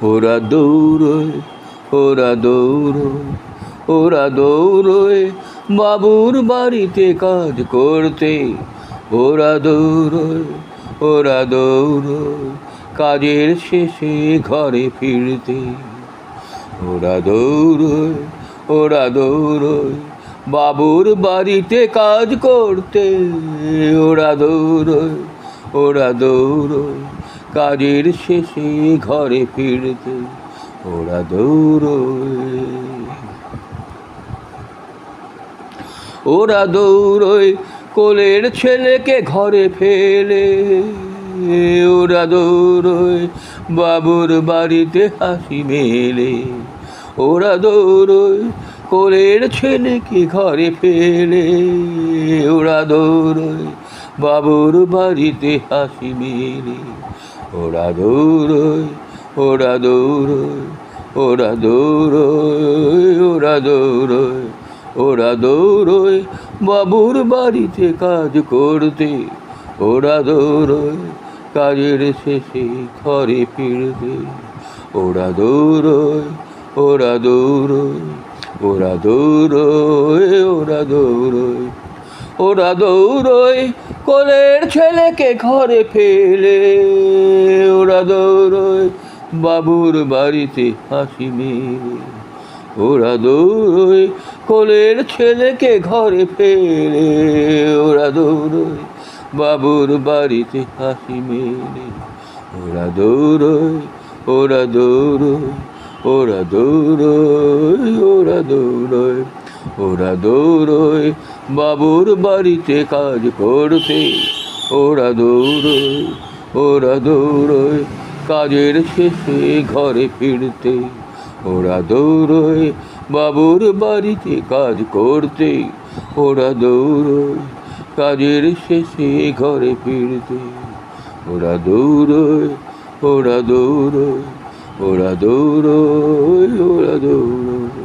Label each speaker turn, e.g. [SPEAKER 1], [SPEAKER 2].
[SPEAKER 1] ওরা দৌড়োয়, ওরা দৌড়োয়, ওরা দৌড়োয় বাবুর বাড়িতে কাজ করতে। ওরা দৌড়োয়, ওরা দৌড়োয় কাজের শেষে ঘরে ফিরতে। ওরা দৌড়োয়, ওরা দৌড়োয় বাবুর বাড়িতে কাজ করতে। ওরা দৌড়োয়, ওরা দৌড়োয় কাজের শেষে ঘরে ফিরতে। ওরা দৌড়োয়, ওরা দৌড়োয় কোলের ছেলেকে ঘরে ফেলে। ওরা দৌড়োয় বাবুর বাড়িতে হাসি মেলে। ওরা দৌড়োয় কোলের ছেলেকে ঘরে ফেলে। ওরা দৌড়োয় বাবুর বাড়িতে হাসি মেলে। ওরা দৌড়োয়, ওরা দৌড়োয়, ওরা দৌড়োয়, ওরা দৌড়োয়, ওরা দৌড়োয় বাবুর বাড়িতে কাজ করতে। ওরা দৌড়োয় কাজের শেষে ঘরে ফিরতে। ওরা দৌড়োয়, ওরা দৌড়োয়, ওরা দৌড়োয়, ওরা দৌড়োয়, ওরা দৌড়োয় কোলের ছেলেকে ঘরে ফেলে। ওরা দৌড়োয় বাবুর বাড়িতে হাসি মেলে। ওরা দৌড়োয় কোলের ছেলেকে ঘরে ফেলে। ওরা দৌড়োয় বাবুর বাড়িতে হাসি মেলে। ওরা দৌড়োয়, ওরা দৌড়োয়, ওরা দৌড়োয়, ওরা দৌড়োয়, ওরা দৌড়োয় বাবুর বাড়িতে কাজ করতে। ওরা দৌড়োয়, ওরা দৌড়োয় কাজের শেষে ঘরে ফিরতে। ওরা দৌড়োয় বাবুর বাড়িতে কাজ করতে। ওরা দৌড়োয় কাজের শেষে ঘরে ফিরতে। ওরা দৌড়োয়, ওরা দৌড়োয়, ওরা দৌড়োয়, ওরা দৌড়োয়।